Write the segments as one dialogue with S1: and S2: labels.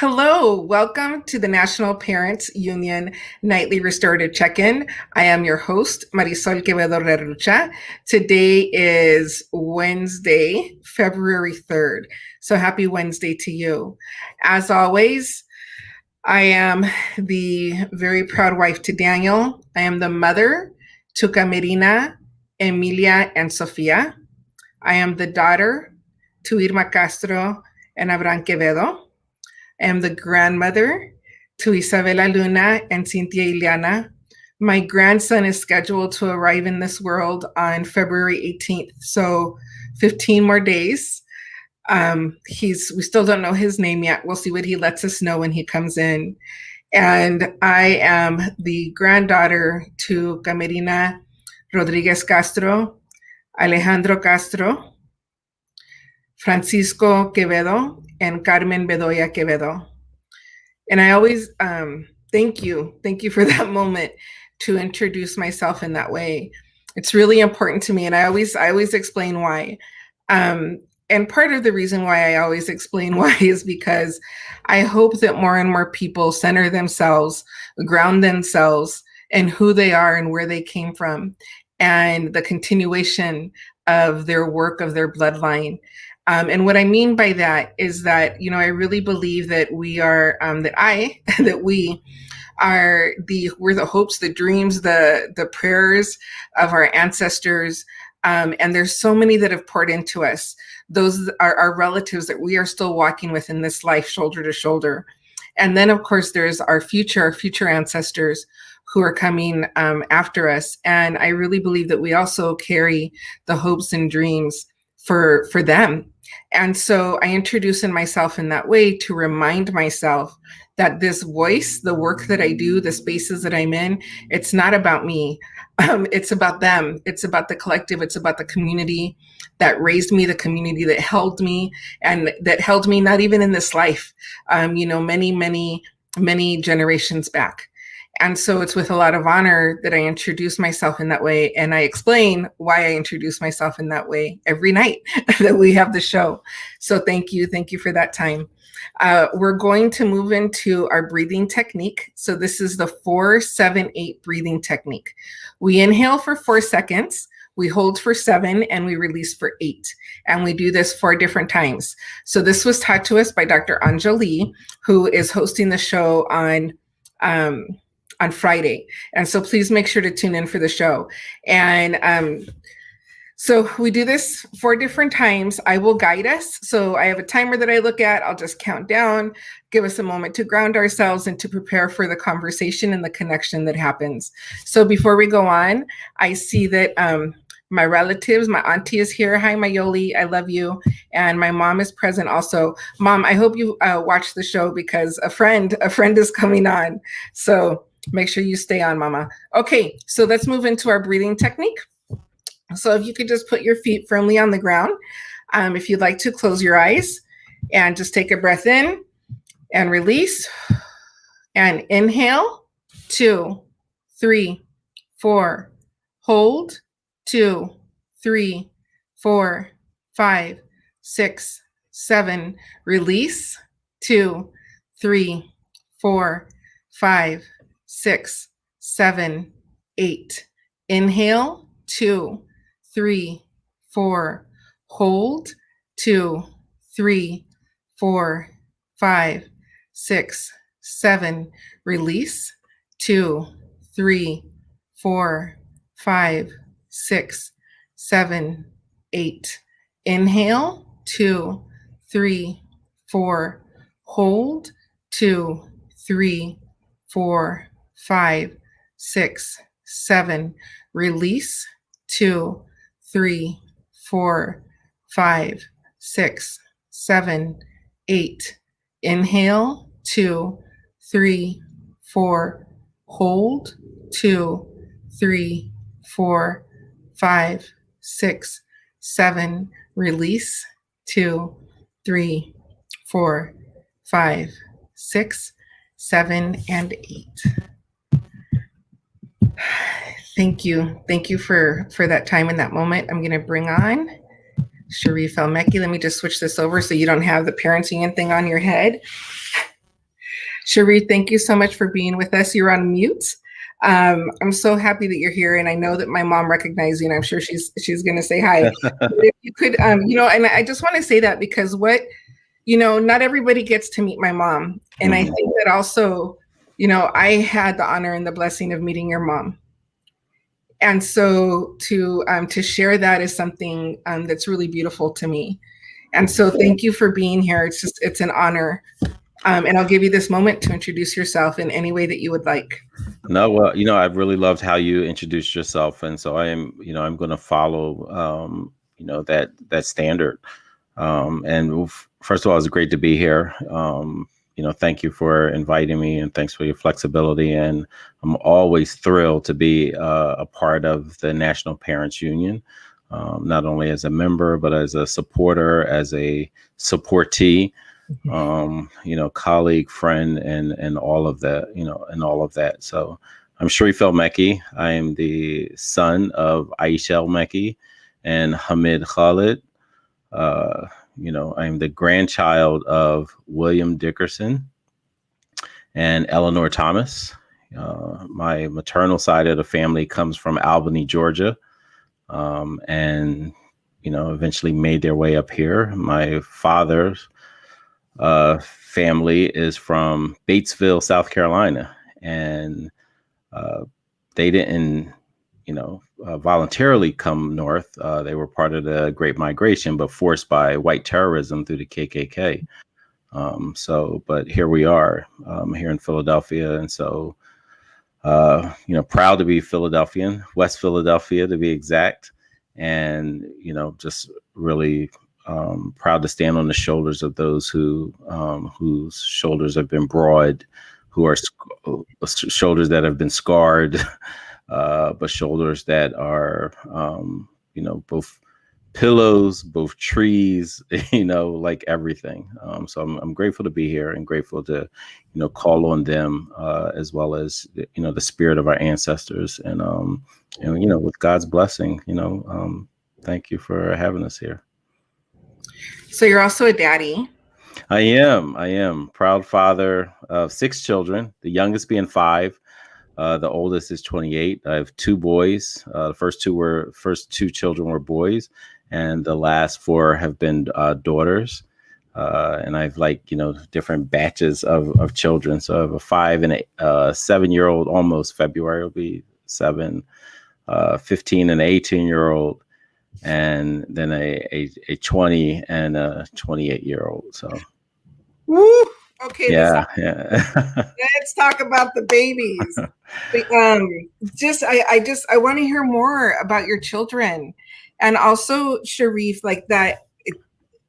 S1: Hello, welcome to the National Parents Union Nightly Restorative Check-In. I am your host, Marisol Quevedo. Today is Wednesday, February 3rd. So happy Wednesday to you. As always, I am the very proud wife to Daniel. I am the mother to Camerina, Emilia, and Sofia. I am the daughter to Irma Castro and Abraham Quevedo. I am the grandmother to Isabela Luna and Cynthia Ileana. My grandson is scheduled to arrive in this world on February 18th, so 15 more days. We still don't know his name yet. We'll see what he lets us know when he comes in. And I am the granddaughter to Camerina Rodriguez Castro, Alejandro Castro, Francisco Quevedo, and Carmen Bedoya Quevedo. And I always thank you for that moment to introduce myself in that way. It's really important to me, and I always explain why. And part of the reason why I always explain why is because I hope that more and more people center themselves, ground themselves in who they are and where they came from, and the continuation of their work, of their bloodline. And what I mean by that is that, I really believe that we are, we're the hopes, the dreams, the prayers of our ancestors. And there's so many that have poured into us. Those are our relatives that we are still walking with in this life, shoulder to shoulder. And then, of course, there's our future ancestors who are coming after us. And I really believe that we also carry the hopes and dreams for them. And so I introduce myself in that way to remind myself that this voice, the work that I do, the spaces that I'm in, it's not about me. It's about them. It's about the collective. It's about the community that raised me, the community that held me, and that held me not even in this life, many generations back. And so it's with a lot of honor that I introduce myself in that way. And I explain why I introduce myself in that way every night that we have the show. So thank you for that time. We're going to move into our breathing technique. So this is the 4-7-8 breathing technique. We inhale for 4 seconds, we hold for 7, and we release for 8. And we do this 4 different times. So this was taught to us by Dr. Anjali, who is hosting the show on Friday. And so please make sure to tune in for the show. And so we do this 4 different times. I will guide us. So I have a timer that I look at. I'll just count down, give us a moment to ground ourselves and to prepare for the conversation and the connection that happens. So before we go on, I see that my relatives, my auntie is here. Hi, Mayoli, I love you. And my mom is present also. Mom, I hope you watch the show because a friend is coming on. So make sure you stay on, Mama. Okay, so let's move into our breathing technique. So if you could just put your feet firmly on the ground. If you'd like to, close your eyes and just take a breath in and release. And inhale, 2, 3, 4. Hold, 2, 3, 4, 5, 6, 7. Release, 2, 3, 4, 5, 6, 7, 8. Inhale, 2, 3, 4. Hold, 2, 3, 4, 5, 6, 7. Release, 2, 3, 4, 5, 6, 7, 8. Inhale, 2, 3, 4. Hold, 2, 3, 4, 5, 6, 7. Release, 2, 3, 4, 5, 6, 7, 8. Inhale, 2, 3, 4. Hold, 2, 3, 4, 5, 6, 7. Release, 2, 3, 4, 5, 6, 7, and 8. Thank you for that time and that moment. I'm going to bring on Sharif El-Mekki. Let me just switch this over so you don't have the Parents Union thing on your head. Sharif, thank you so much for being with us. You're on mute. I'm so happy that you're here, and I know that my mom recognized you, and I'm sure she's going to say hi. But if you could, and I just want to say that because not everybody gets to meet my mom, and I think that also, I had the honor and the blessing of meeting your mom, and so to share that is something that's really beautiful to me, and so thank you for being here. It's an honor. And I'll give you this moment to introduce yourself in any way that you would like.
S2: No, well, I really loved how you introduced yourself. And so I'm going to follow, that standard. And first of all, it's great to be here. Thank you for inviting me, and thanks for your flexibility. And I'm always thrilled to be a part of the National Parents Union, not only as a member, but as a supporter, as a supportee. Colleague, friend, and all of that, So I'm Sharif El-Mekki. I am the son of Aisha El-Mekki and Hamid Khalid. I'm the grandchild of William Dickerson and Eleanor Thomas. My maternal side of the family comes from Albany, Georgia, and eventually made their way up here. My father's family is from Batesville, South Carolina, and they didn't, voluntarily come north. They were part of the Great Migration, but forced by white terrorism through the KKK. But here we are, here in Philadelphia, and so, proud to be Philadelphian, West Philadelphia to be exact, and just really. Proud to stand on the shoulders of those whose shoulders have been broad, who are shoulders that have been scarred, but shoulders that are, both pillows, both trees, like everything. So I'm grateful to be here and grateful to, call on them as well as, the spirit of our ancestors and with God's blessing, thank you for having us here.
S1: So you're also a daddy.
S2: I am proud father of 6 children, the youngest being 5. The oldest is 28. I have 2 boys. The first two children were boys, and the last 4 have been daughters. And I've different batches of children. So I have a 5 and a 7-year-old, almost February will be 7, 15 and 18-year-old. And then a 20 and a 28-year-old. So,
S1: woo! Okay,
S2: yeah.
S1: Let's talk about the babies. I want to hear more about your children, and also Sharif, like that.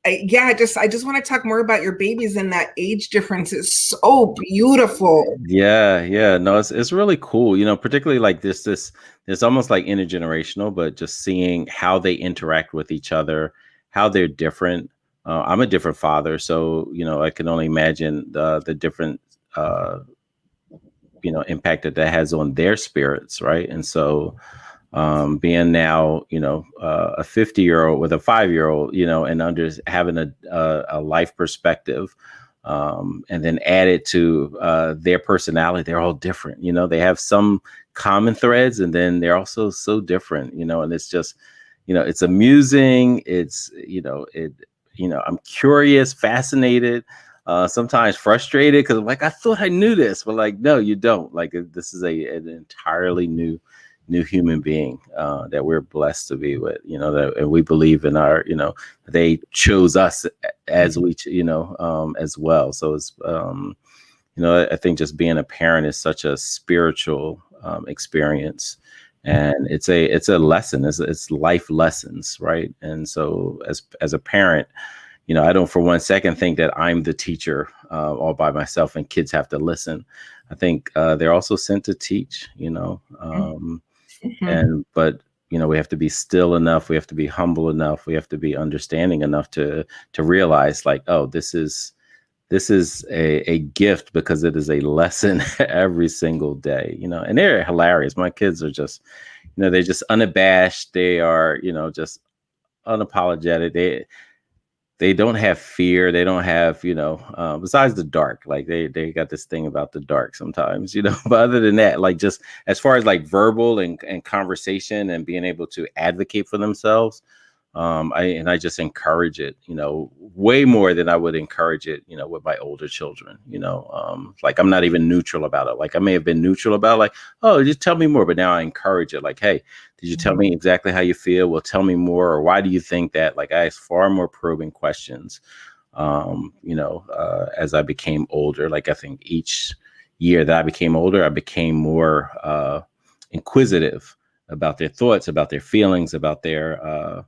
S1: I just want to talk more about your babies, and that age difference is so beautiful.
S2: Yeah. No, it's really cool. Particularly like this it's almost like intergenerational, but just seeing how they interact with each other, how they're different. I'm a different father, so I can only imagine the different impact that has on their spirits, right? And so being now a 50-year-old with a 5-year-old, and having a life perspective, and then added to their personality, they're all different. They have some common threads, and then they're also so different. And it's just it's amusing. It's I'm curious, fascinated, sometimes frustrated because I'm like, I thought I knew this, but like, no, you don't. Like, this is an entirely new human being that we're blessed to be with, and we believe in our, they chose us as we, as well. So it's, I think just being a parent is such a spiritual experience, and it's a lesson. It's life lessons, right? And so as a parent, I don't for one second think that I'm the teacher all by myself and kids have to listen. I think they're also sent to teach, but we have to be still enough. We have to be humble enough. We have to be understanding enough to realize, like, oh, this is a gift because it is a lesson every single day, and they're hilarious. My kids are just, they're just unabashed. They are, just unapologetic. they don't have fear. They don't have, besides the dark, like they got this thing about the dark sometimes, but other than that, like just as far as like verbal and conversation and being able to advocate for themselves, I just encourage it, way more than I would encourage it, with my older children, like I'm not even neutral about it. Like I may have been neutral about like, oh, just tell me more. But now I encourage it. Like, hey, did you tell me exactly how you feel? Well, tell me more. Or why do you think that? Like I ask far more probing questions, as I became older. Like I think each year that I became older, I became more inquisitive about their thoughts, about their feelings, about their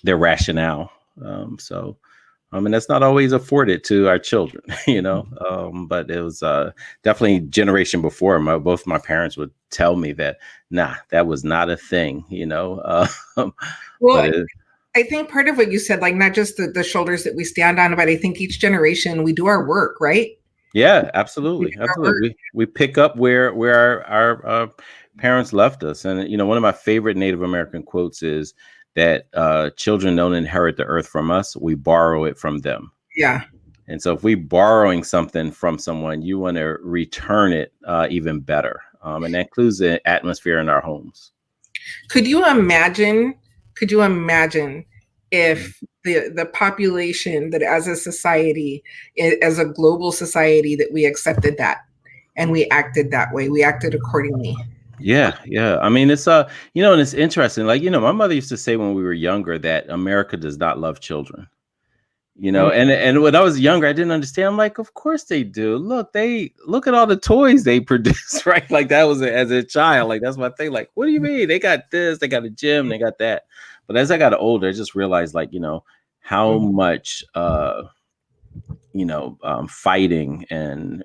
S2: rationale. And that's not always afforded to our children, but it was definitely generation before. Both my parents would tell me that, nah, that was not a thing,
S1: Well, I think part of what you said, like not just the shoulders that we stand on, but I think each generation we do our work, right?
S2: Yeah, absolutely. Absolutely. We pick up where our parents left us. And, one of my favorite Native American quotes is that children don't inherit the earth from us. We borrow it from them.
S1: Yeah.
S2: And so if we're borrowing something from someone, you want to return it even better. And that includes the atmosphere in our homes.
S1: Could you imagine if the population that as a society, as a global society, that we accepted that and we acted that way, we acted accordingly?
S2: Yeah. I mean, it's and it's interesting. Like, my mother used to say when we were younger that America does not love children. And when I was younger, I didn't understand. I'm like, of course they do. Look at all the toys they produce, right? Like that was as a child. Like that's my thing. Like, what do you mean? They got this, they got a gym, they got that. But as I got older, I just realized, like, how much fighting and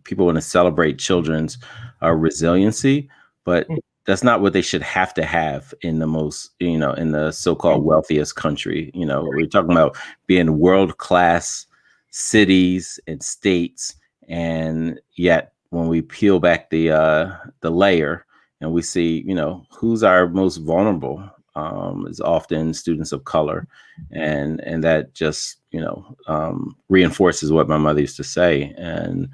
S2: people want to celebrate children's resiliency, but that's not what they should have to have in the most, in the so-called wealthiest country. We're talking about being world-class cities and states, and yet when we peel back the layer and we see, who's our most vulnerable, is often students of color, and that just reinforces what my mother used to say. And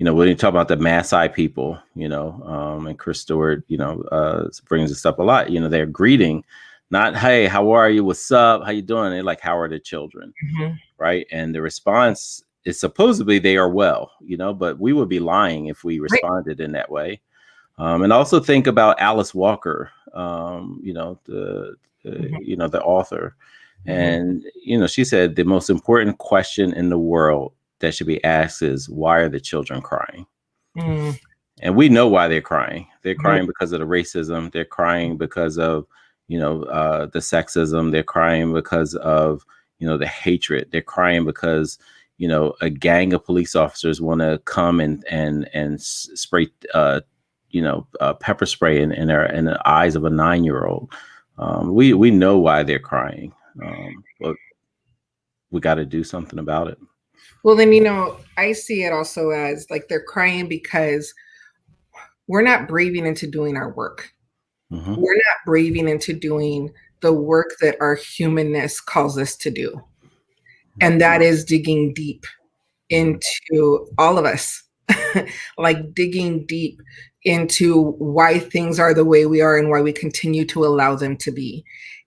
S2: when you talk about the Maasai people, and Chris Stewart, brings this up a lot. They're greeting, not "Hey, how are you? What's up? How you doing?" They're like, "How are the children?" Right? And the response is supposedly they are well, but we would be lying if we responded in that way. And also think about Alice Walker, the author, and she said the most important question in the world that should be asked is, why are the children crying? And we know why they're crying. They're crying because of the racism. They're crying because of, the sexism. They're crying because of, the hatred. They're crying because, a gang of police officers want to come and spray, pepper spray in the eyes of a 9-year-old. We know why they're crying, but we got to do something about it.
S1: Well, then, I see it also as like they're crying because we're not braving into doing our work. We're not braving into doing the work that our humanness calls us to do. And that is digging deep into all of us, like digging deep into why things are the way we are and why we continue to allow them to be.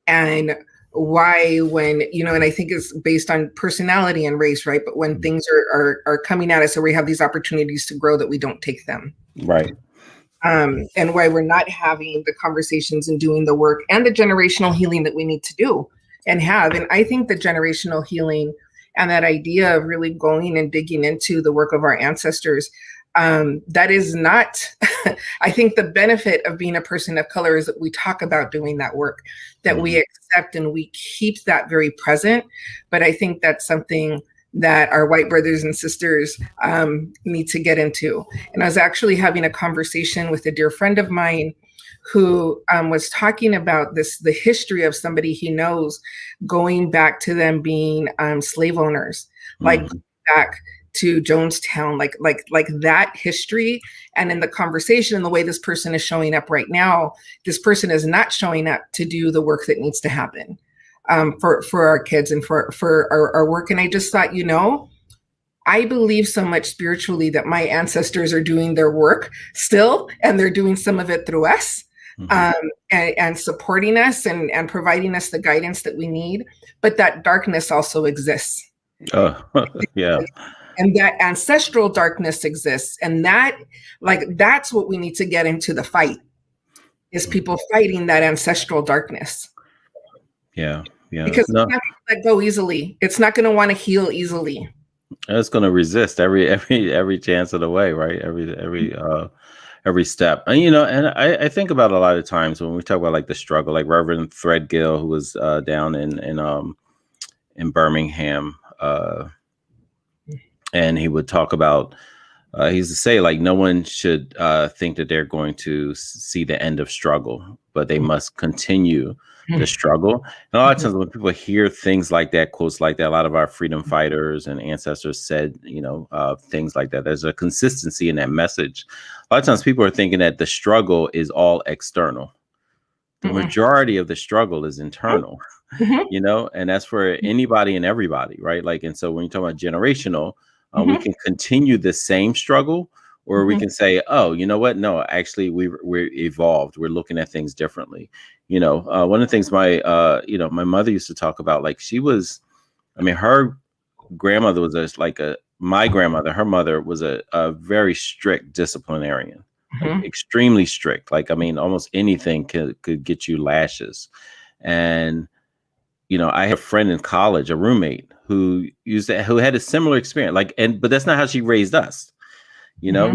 S1: And why, when, and I think it's based on personality and race, right? But when things are coming at us, or we have these opportunities to grow, that we don't take them.
S2: Right.
S1: And why we're not having the conversations and doing the work and the generational healing that we need to do and have. And I think the generational healing and that idea of really going and digging into the work of our ancestors, that is not, I think the benefit of being a person of color is that we talk about doing that work, that we accept and we keep that very present. But I think that's something that our white brothers and sisters need to get into. And I was actually having a conversation with a dear friend of mine who was talking about the history of somebody he knows, going back to them being slave owners, like back to Jonestown, like that history. And in the conversation and the way this person is showing up right now, this person is not showing up to do the work that needs to happen. for our kids and for our work. And I just thought, I believe so much spiritually that my ancestors are doing their work still, and they're doing some of it through us, and supporting us and providing us the guidance that we need. But that darkness also exists.
S2: Yeah.
S1: And that ancestral darkness exists. And that's what we need to get into the fight, is people fighting that ancestral darkness.
S2: Yeah.
S1: Because it's not going to let go easily. It's not going to want to heal easily.
S2: It's going to resist every chance of the way, right? Every step. And and I think about a lot of times when we talk about like the struggle, like Reverend Threadgill, who was down in Birmingham, and he would talk about, he used to say, like, no one should think that they're going to see the end of struggle, but they must continue the struggle. And a lot of times when people hear things like that, quotes like that, a lot of our freedom fighters and ancestors said, things like that. There's a consistency in that message. A lot of times people are thinking that the struggle is all external. The majority of the struggle is internal, and that's for anybody and everybody, right? Like, and so when you talk about generational, we can continue the same struggle, or we can say, oh, you know what? No, actually, we're evolved. We're looking at things differently. One of the things my mother used to talk about, like, her grandmother was my grandmother, her mother was a very strict disciplinarian, like, extremely strict. Like, almost anything could get you lashes. And, I had a friend in college, a roommate who had a similar experience, but that's not how she raised us.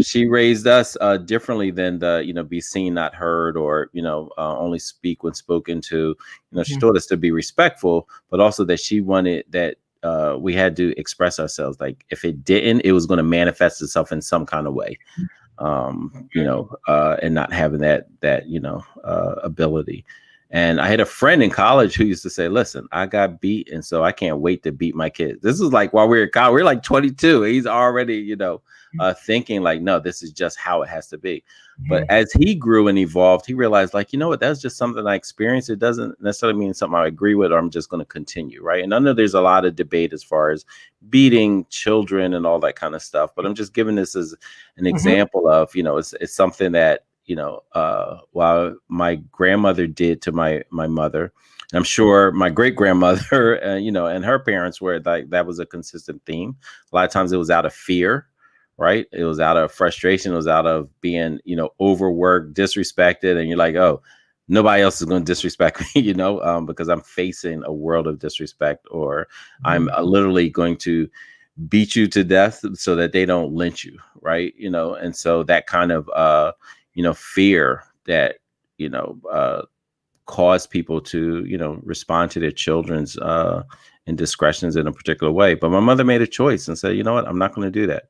S2: She raised us differently than be seen, not heard, or, only speak when spoken to. She taught us to be respectful, but also that she wanted that we had to express ourselves. Like, if it didn't, it was going to manifest itself in some kind of way, and not having that ability. And I had a friend in college who used to say, listen, I got beat, and so I can't wait to beat my kids. This is like while we were in college, we were like 22. He's already, thinking like, no, this is just how it has to be. But as he grew and evolved, he realized, like, you know what, that's just something I experienced. It doesn't necessarily mean something I agree with, or I'm just going to continue. Right. And I know there's a lot of debate as far as beating children and all that kind of stuff. But I'm just giving this as an example of, it's something that, while my grandmother did to my mother, I'm sure my great grandmother, and her parents were like, that was a consistent theme. A lot of times it was out of fear, right? It was out of frustration. It was out of being, overworked, disrespected. And you're like, oh, nobody else is going to disrespect me, because I'm facing a world of disrespect, or I'm literally going to beat you to death so that they don't lynch you, right? And so that kind of, fear that, cause people to, respond to their children's indiscretions in a particular way. But my mother made a choice and said, you know what, I'm not going to do that.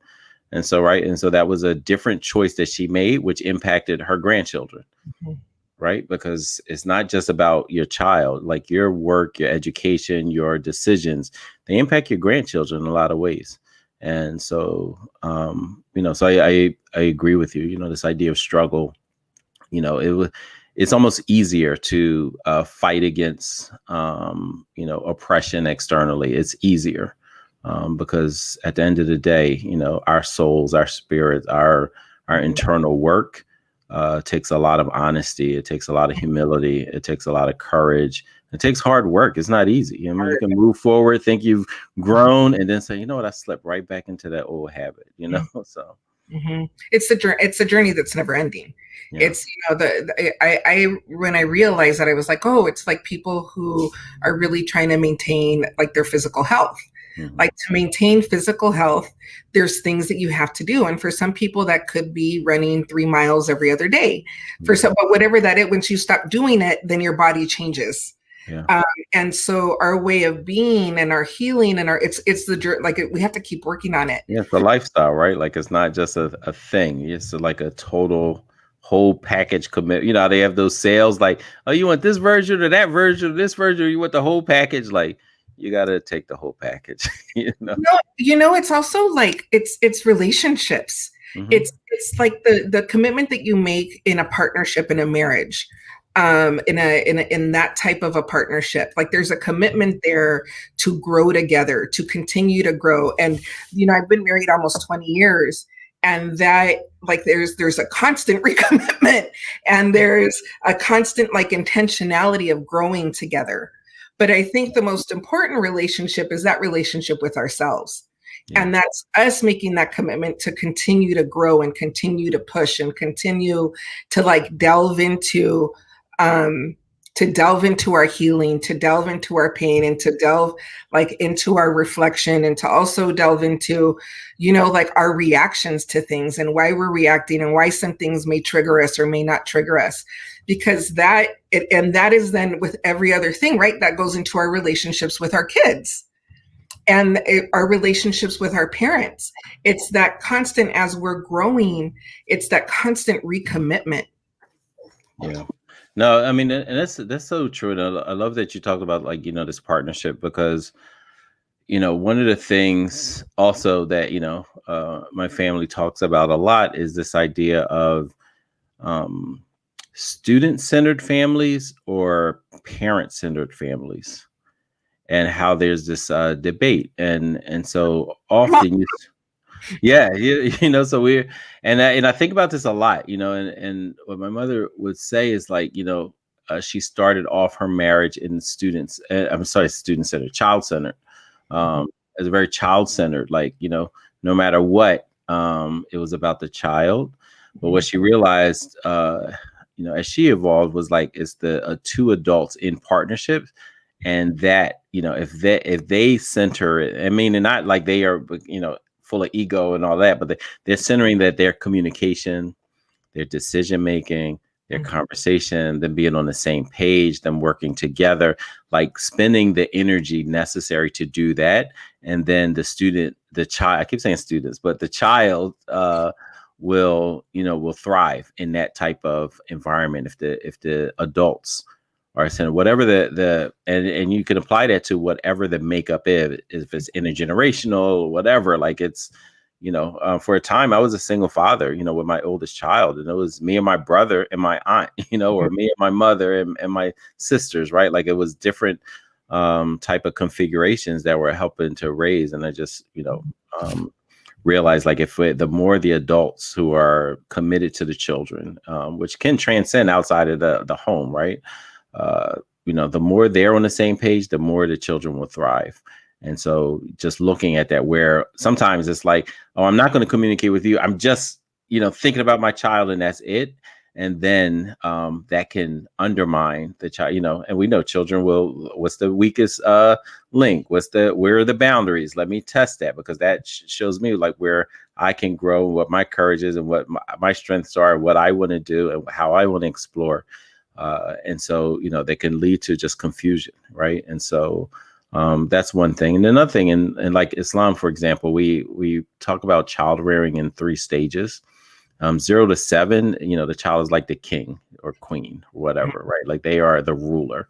S2: And so, right. And so that was a different choice that she made, which impacted her grandchildren. Right. Because it's not just about your child, like your work, your education, your decisions, they impact your grandchildren in a lot of ways. And so, so I agree with you, this idea of struggle, it's almost easier to fight against, oppression externally. It's easier because at the end of the day, our souls, our spirits, our internal work takes a lot of honesty. It takes a lot of humility. It takes a lot of courage. It takes hard work. It's not easy. You can move forward, think you've grown, and then say, you know what, I slipped right back into that old habit, so.
S1: It's a journey that's never ending. Yeah. It's, when I realized that, I was like, oh, it's like people who are really trying to maintain like their physical health. Like, to maintain physical health, there's things that you have to do. And for some people that could be running 3 miles every other day. For some, but whatever that is, once you stop doing it, then your body changes. Yeah. And so our way of being and our healing and we have to keep working on it.
S2: Yeah, it's a lifestyle, right? Like, it's not just a thing. It's like a total whole package commit. They have those sales like, oh, you want this version or that version or this version, or you want the whole package? Like, you got to take the whole package.
S1: It's also like it's relationships. It's like the commitment that you make in a partnership, in a marriage. in that type of a partnership. Like there's a commitment there to grow together, to continue to grow. And I've been married almost 20 years, and that, like, there's a constant recommitment, and there's a constant, like, intentionality of growing together. But I think the most important relationship is that relationship with ourselves. Yeah. And that's us making that commitment to continue to grow and continue to push and continue to, like, delve into our healing, to delve into our pain, and to delve, like, into our reflection, and to also delve into, like, our reactions to things and why we're reacting and why some things may trigger us or may not trigger us. Because that is then with every other thing, right? That goes into our relationships with our kids and our relationships with our parents. It's that constant, as we're growing, it's that constant recommitment.
S2: Yeah. No, I mean, and that's so true. And I love that you talked about, like, this partnership, because, one of the things also that, my family talks about a lot is this idea of student-centered families or parent-centered families, and how there's this debate. And so often so and I think about this a lot, and what my mother would say is, like, she started off her marriage in student-centered, child-centered, as a very child-centered, like, no matter what, it was about the child. But what she realized, as she evolved, was, like, it's the two adults in partnership, and that, if they center it, I mean, and not like they are, full of ego and all that, but they're centering that their communication, their decision making, their conversation, them being on the same page, them working together, like spending the energy necessary to do that. And then the child, I keep saying students, but the child will thrive in that type of environment if the adults are saying whatever and you can apply that to whatever the makeup is, if it's intergenerational or whatever. Like, it's, for a time I was a single father, with my oldest child, and it was me and my brother and my aunt, or me and my mother and my sisters, right? Like, it was different type of configurations that were helping to raise. And I just, realize, like, if the more the adults who are committed to the children, which can transcend outside of the home, right? The more they're on the same page, the more the children will thrive. And so just looking at that, where sometimes it's like, oh, I'm not going to communicate with you, I'm just, thinking about my child, and that's it. And then that can undermine the child, and we know children what's the weakest link? Where are the boundaries? Let me test that, because that shows me, like, where I can grow, what my courage is, and what my strengths are, what I want to do, and how I want to explore. And so, they can lead to just confusion, right? And so that's one thing. And another thing, in like Islam, for example, we talk about child rearing in 3 stages. 0 to 7, the child is like the king or queen or whatever, right? Like, they are the ruler.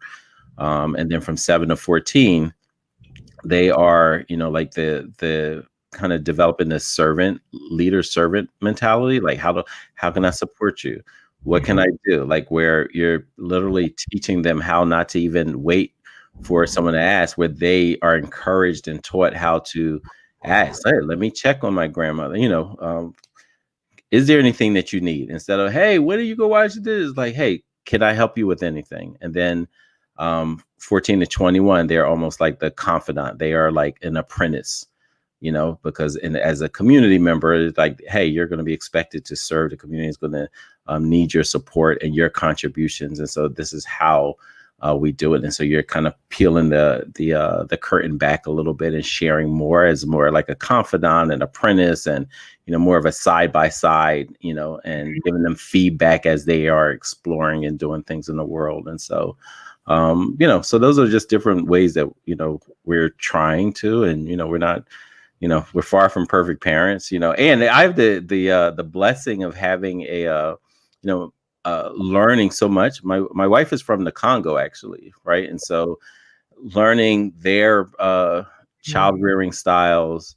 S2: And then from 7 to 14, they are, like the kind of developing this leader-servant mentality. Like, how can I support you? What can I do? Like, where you're literally teaching them how not to even wait for someone to ask, where they are encouraged and taught how to ask. Hey, let me check on my grandmother. Is there anything that you need? Instead of, hey, where do you go watch this? Like, hey, can I help you with anything? And then 14 to 21, they're almost like the confidant. They are like an apprentice, because as a community member, it's like, hey, you're going to be expected to serve. The community is going to need your support and your contributions. And so this is how we do it. And so you're kind of peeling the curtain back a little bit and sharing more as more like a confidant and apprentice, and, more of a side by side, and giving them feedback as they are exploring and doing things in the world. And so, so those are just different ways that, we're trying to, and, we're not, we're far from perfect parents, and I have the blessing of having learning so much. My wife is from the Congo, actually, right? And so learning their child rearing styles,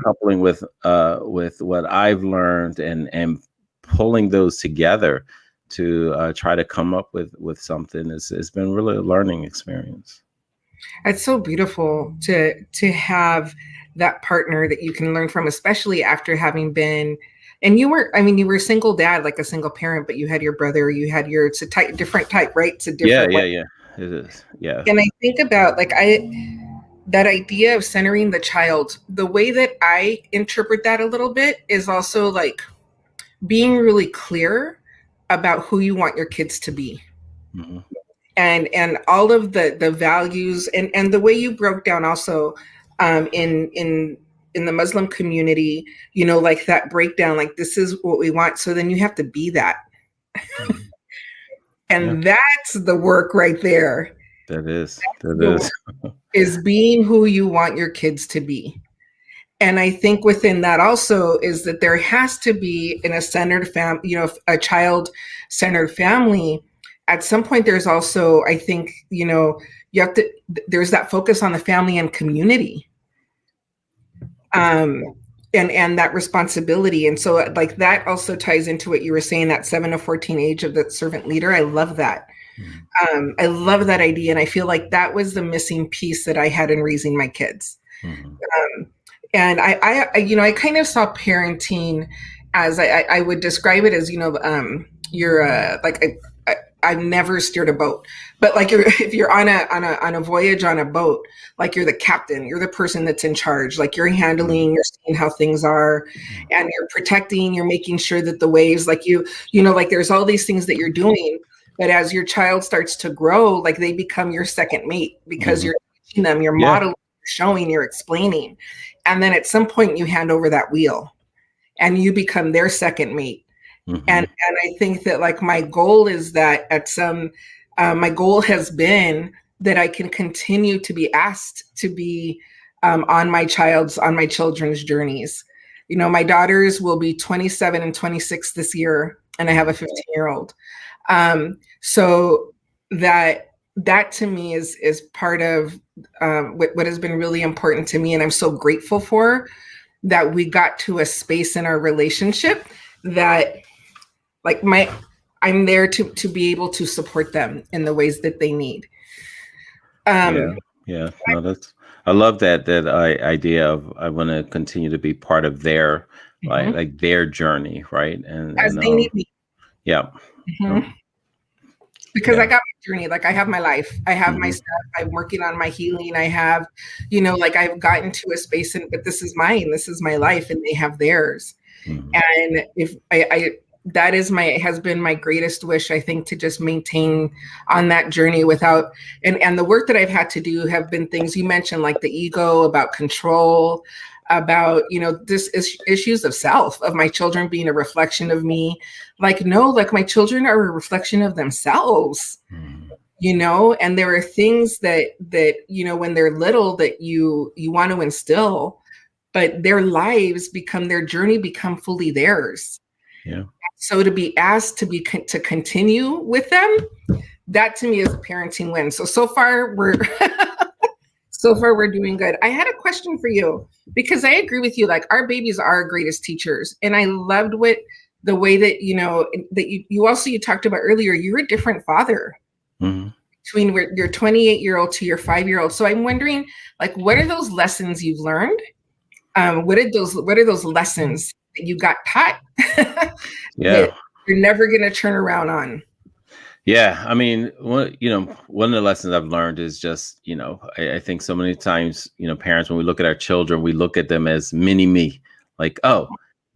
S2: coupling with what I've learned, and pulling those together to try to come up with something. It's been really a learning experience.
S1: It's so beautiful to have that partner that you can learn from, especially after having been, and you were a single dad, like a single parent, but you had your brother, it's a different type, right? It's a different way.
S2: Yeah. It is. Yeah.
S1: And I think about that idea of centering the child, the way that I interpret that a little bit is also like being really clear about who you want your kids to be.
S2: Mm-hmm.
S1: And all of the values and the way you broke down also in the Muslim community, like that breakdown, like this is what we want. So then you have to be that. Mm-hmm. And that's the work right there.
S2: That is
S1: is being who you want your kids to be. And I think within that also is that there has to be in a centered family, a child-centered family. At some point, there's also, I think, there's that focus on the family and community, and that responsibility. And so like that also ties into what you were saying, that 7 to 14 age of the servant leader. I love that. Mm-hmm. I love that idea. And I feel like that was the missing piece that I had in raising my kids. Mm-hmm. And I kind of saw parenting as I would describe it as, you're I've never steered a boat, but like if you're on a voyage on a boat, like you're the captain, you're the person that's in charge, like you're handling, you're seeing how things are, and you're protecting, you're making sure that the waves, like like there's all these things that you're doing. But as your child starts to grow, like they become your second mate because mm-hmm. you're teaching them, you're modeling, you're showing, you're explaining. And then at some point you hand over that wheel and you become their second mate. Mm-hmm. And I think that like my goal is that my goal has been that I can continue to be asked to be on my children's journeys. My daughters will be 27 and 26 this year, and I have a 15-year-old. So that to me is part of what has been really important to me. And I'm so grateful for that we got to a space in our relationship that like I'm there to be able to support them in the ways that they need.
S2: No, I love that idea of I want to continue to be part of their mm-hmm. like their journey, right? And
S1: they need me.
S2: Yeah.
S1: Mm-hmm. Because I got my journey, like I have my life, I have mm-hmm. my stuff, I'm working on my healing. I have, like I've gotten to a space, but this is mine, this is my life, and they have theirs. Mm-hmm. And if that has been my greatest wish, I think, to just maintain on that journey without, and the work that I've had to do have been things you mentioned, like the ego, about control, about, this issues of self, of my children being a reflection of me. Like, no, like my children are a reflection of themselves, and there are things that, when they're little that you want to instill, but their their journey become fully theirs.
S2: Yeah.
S1: So to be asked to continue with them, that to me is a parenting win. So far we're doing good. I had a question for you, because I agree with you. Like our babies are our greatest teachers, and I loved the way that that you talked about earlier. You're a different father mm-hmm. between your 28-year-old to your 5-year-old. So I'm wondering, like, what are those lessons you've learned? What are those lessons that you got taught? That you're never going to turn around on?
S2: Yeah. I mean, one of the lessons I've learned is just, I think so many times, parents, when we look at our children, we look at them as mini me, like, oh,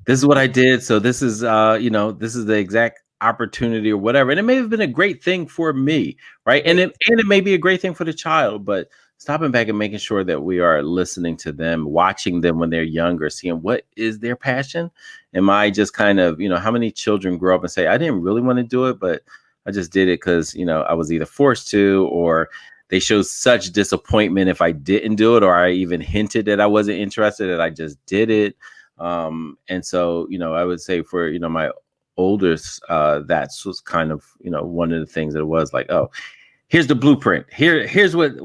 S2: this is what I did. So this is, this is the exact opportunity or whatever. And it may have been a great thing for me. Right. And it may be a great thing for the child, but stopping back and making sure that we are listening to them, watching them when they're younger, seeing what is their passion. Am I just kind of, how many children grow up and say, I didn't really want to do it, but I just did it because, I was either forced to, or they showed such disappointment if I didn't do it, or I even hinted that I wasn't interested, that I just did it. And so, I would say for, my oldest, that was kind of, one of the things that it was like, oh, here's the blueprint. Here's what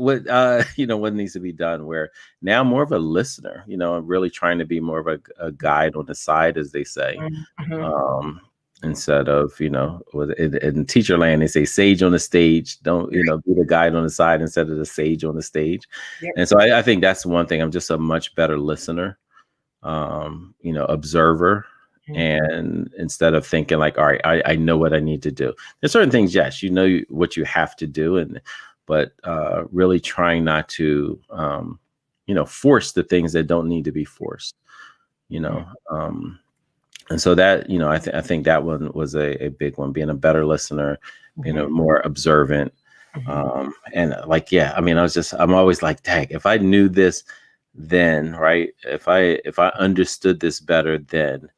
S2: needs to be done. Where now I'm more of a listener, I'm really trying to be more of a guide on the side, as they say. Mm-hmm. instead of, in teacher land, they say sage on the stage, don't, be the guide on the side instead of the sage on the stage.
S1: Yep.
S2: And so I think that's one thing. I'm just a much better listener, observer. And instead of thinking like, all right, I know what I need to do. There's certain things, yes, what you have to do, but really trying not to, force the things that don't need to be forced, and so that, I think that one was a big one, being a better listener, being a more observant. And like, yeah, I mean, I'm always like, dang, if I knew this then, right. If I understood this better then,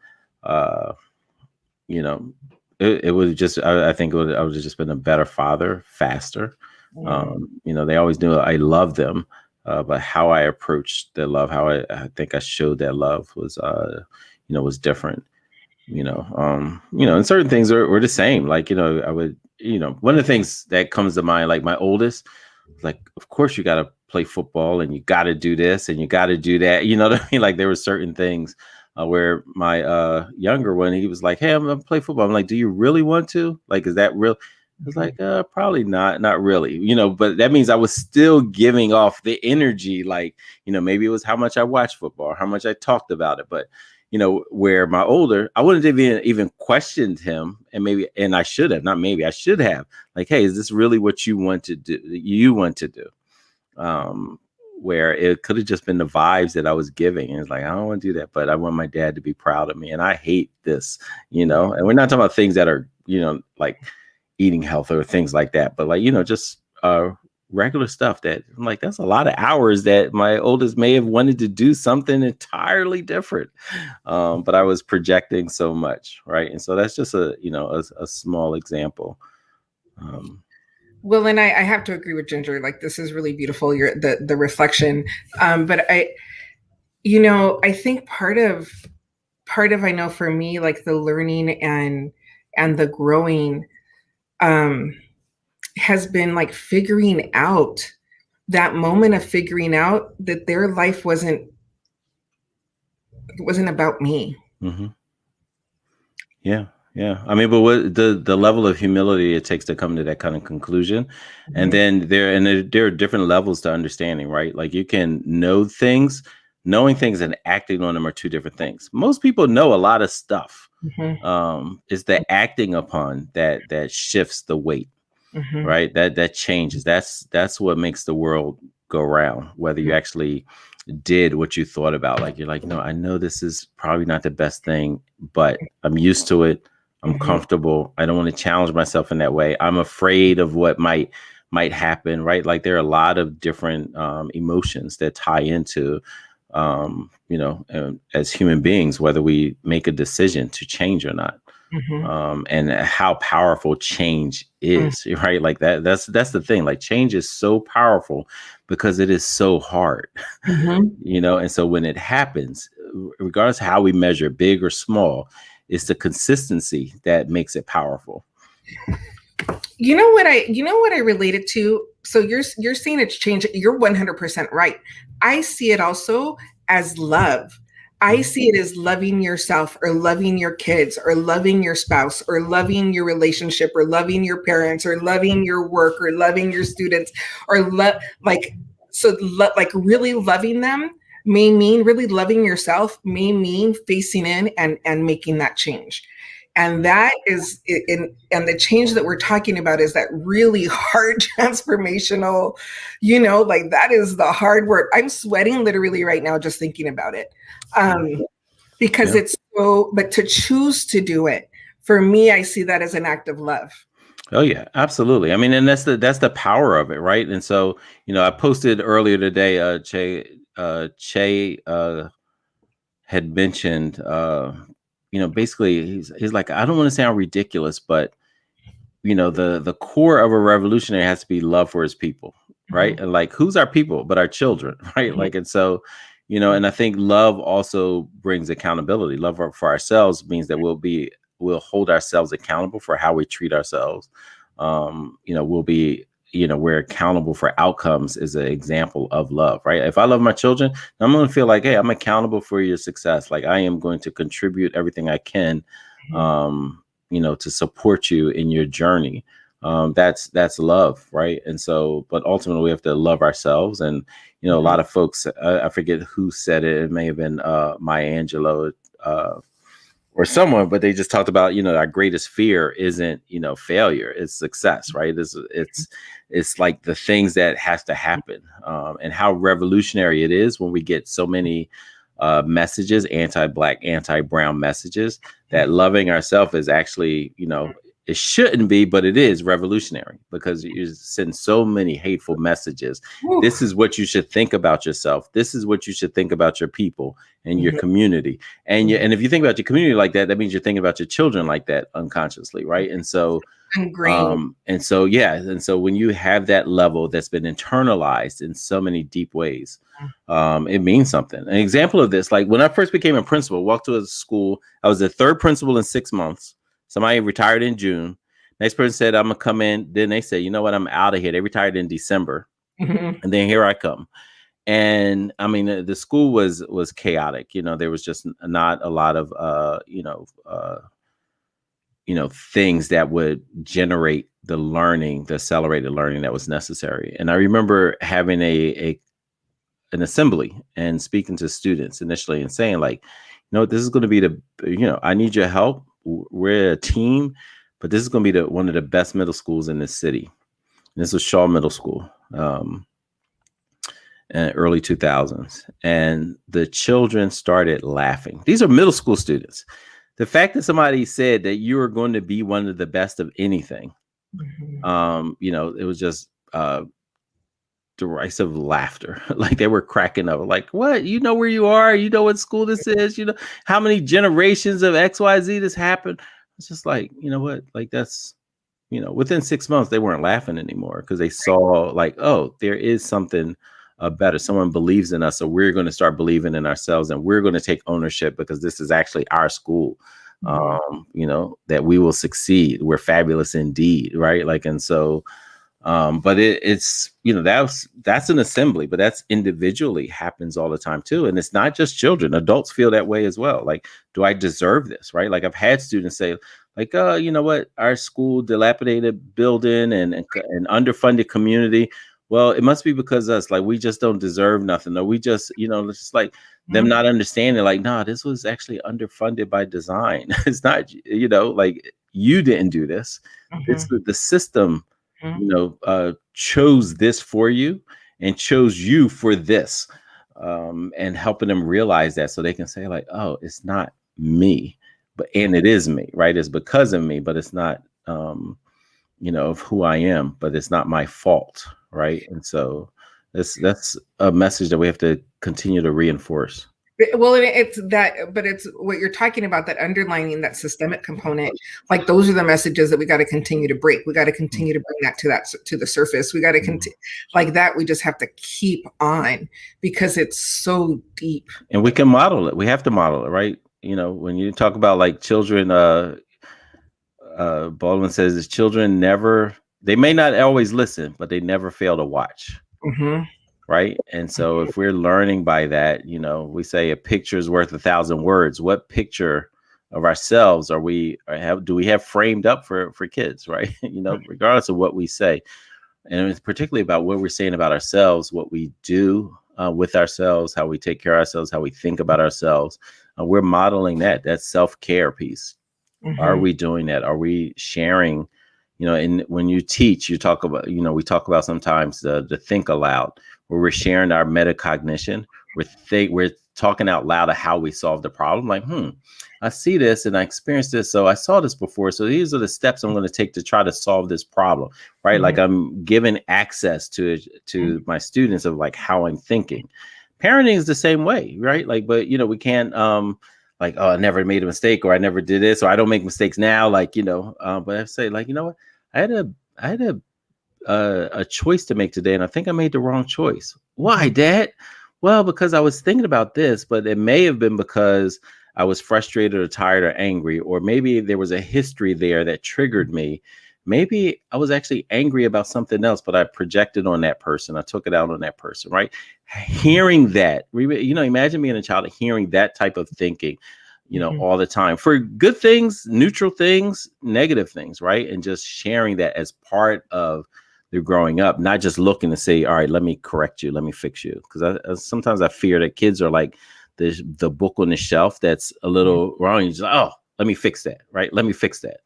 S2: it would just, I think I would have just been a better father, faster. They always knew I loved them, but how I approached their love, how I think I showed that love was, was different. And certain things were the same. Like, I would, one of the things that comes to mind, like my oldest, like, of course you got to play football and you got to do this and you got to do that. You know what I mean? Like there were certain things where my younger one, he was like, hey, I'm going to play football. I'm like, do you really want to? Like, is that real? I was like, probably not really, but that means I was still giving off the energy. Like, maybe it was how much I watched football, or how much I talked about it. But, where my older, I wouldn't have even questioned him. And I should have, I should have like, hey, is this really what you want to do? Where it could have just been the vibes that I was giving. And it's like, I don't want to do that, but I want my dad to be proud of me. And I hate this, and we're not talking about things that are, like eating healthy or things like that, but like, just regular stuff that I'm like, that's a lot of hours that my oldest may have wanted to do something entirely different. But I was projecting so much. Right. And so that's just a small example.
S1: Well, and I have to agree with Ginger. Like, this is really beautiful. The reflection. But I think part of, I know for me, like the learning and the growing, has been like figuring out that moment of figuring out that their life wasn't about me.
S2: Mm-hmm. Yeah. Yeah. I mean, but what the level of humility it takes to come to that kind of conclusion. And then there are different levels to understanding, right? Like you can know things, knowing things and acting on them are two different things. Most people know a lot of stuff. It's the acting upon that shifts the weight, right? That changes. That's what makes the world go round, whether you actually did what you thought about. Like, you're like, no, I know this is probably not the best thing, but I'm used to it. I'm comfortable. I don't want to challenge myself in that way. I'm afraid of what might happen, right? Like there are a lot of different emotions that tie into, as human beings, whether we make a decision to change or not. And how powerful change is, right? Like that's the thing. Like change is so powerful because it is so hard, and so when it happens, regardless of how we measure big or small, it's the consistency that makes it powerful.
S1: You know what I related to? So you're saying it's change. You're 100% right. I see it also as love. I see it as loving yourself or loving your kids or loving your spouse or loving your relationship or loving your parents or loving your work or loving your students or really loving them may mean really loving yourself may mean facing in and making that change. And that is and the change that we're talking about is that really hard transformational, like that is the hard work. I'm sweating literally right now just thinking about it. Because it's but to choose to do it, for me, I see that as an act of love.
S2: Oh yeah, absolutely. I mean, and that's the power of it, right? And so, I posted earlier today, Che had mentioned, basically he's like, I don't want to sound ridiculous, but the core of a revolutionary has to be love for his people, right? And like, who's our people but our children, right? Like, and so, and I think love also brings accountability. Love for ourselves means that we'll hold ourselves accountable for how we treat ourselves. We'll be, we're accountable for outcomes is an example of love, right? If I love my children, I'm going to feel like, hey, I'm accountable for your success. Like I am going to contribute everything I can, to support you in your journey. That's love, right? And so, but ultimately we have to love ourselves. And, a lot of folks, I forget who said it. It may have been Maya Angelou or someone, but they just talked about, our greatest fear isn't, failure, it's success, right? It's like the things that has to happen, and how revolutionary it is when we get so many messages, anti-Black, anti-brown messages, that loving ourselves is actually, it shouldn't be, but it is revolutionary, because you send so many hateful messages. This is what you should think about yourself. This is what you should think about your people and your community. And and if you think about your community like that, that means you're thinking about your children like that unconsciously, right? And so, and so when you have that level that's been internalized in so many deep ways, it means something. An example of this, like when I first became a principal, walked to a school, I was the third principal in 6 months. Somebody retired in June. Next person said, I'm gonna come in. Then they said, you know what, I'm out of here. They retired in December. And then here I come. And I mean, the school was chaotic. There was just not a lot of things that would generate the learning, the accelerated learning that was necessary. And I remember having an assembly and speaking to students initially and saying, like, this is going to be I need your help. We're a team, but this is going to be one of the best middle schools in this city. And this was Shaw Middle School, in early 2000s. And the children started laughing. These are middle school students. The fact that somebody said that you are going to be one of the best of anything, it was just derisive laughter. Like they were cracking up. Like, what? You know where you are? You know what school this is? You know how many generations of XYZ this happened? It's just like, you know what? Like that's, within 6 months they weren't laughing anymore, because they saw like, oh, there is something better. Someone believes in us, so we're going to start believing in ourselves, and we're going to take ownership, because this is actually our school. That we will succeed. We're fabulous indeed, right? Like, and so. But it's, that's an assembly, but that's individually happens all the time too. And it's not just children, adults feel that way as well. Like, do I deserve this? Right. Like I've had students say like, you know what, our school, dilapidated building and underfunded community. Well, it must be because us, like, we just don't deserve nothing. Or we just, it's just like them not understanding, like, nah, this was actually underfunded by design. It's not, like you didn't do this. It's the system chose this for you and chose you for this, and helping them realize that, so they can say like, oh, it's not me, and it is me, right? It's because of me, but it's not, of who I am, but it's not my fault, right? And so that's a message that we have to continue to reinforce.
S1: Well, it's that, but it's what you're talking about, that underlining that systemic component. Like those are the messages that we got to continue to break. We got to continue to bring that to the surface. We got to continue like that. We just have to keep on, because it's so deep.
S2: And we can model it. We have to model it, right? When you talk about like children, Baldwin says is children they may not always listen, but they never fail to watch. Right. And so if we're learning by that, we say a picture is worth 1,000 words. What picture of ourselves do we have framed up for kids? Right. Regardless of what we say. And it's particularly about what we're saying about ourselves, what we do with ourselves, how we take care of ourselves, how we think about ourselves. We're modeling that self-care piece. Are we doing that? Are we sharing? And when you teach, you talk about, we talk about sometimes the think aloud, where we're sharing our metacognition. We're talking out loud of how we solve the problem. Like, I see this and I experienced this. So I saw this before. So these are the steps I'm going to take to try to solve this problem. Right. Like I'm giving access to my students of like how I'm thinking. Parenting is the same way. Right. Like, but, we can't, like, oh, I never made a mistake, or I never did this, or I don't make mistakes now. Like, but I say like, you know what, I had a choice to make today, and I think I made the wrong choice. Why, Dad? Well, because I was thinking about this, but it may have been because I was frustrated or tired or angry, or maybe there was a history there that triggered me. Maybe I was actually angry about something else, but I projected on that person. I took it out on that person, right? Hearing that, imagine being a child and hearing that type of thinking, all the time for good things, neutral things, negative things, right? And just sharing that as part of their growing up, not just looking to say, all right, let me correct you, let me fix you. Because sometimes I fear that kids are like the book on the shelf that's a little wrong. You just, oh, let me fix that, right? Let me fix that.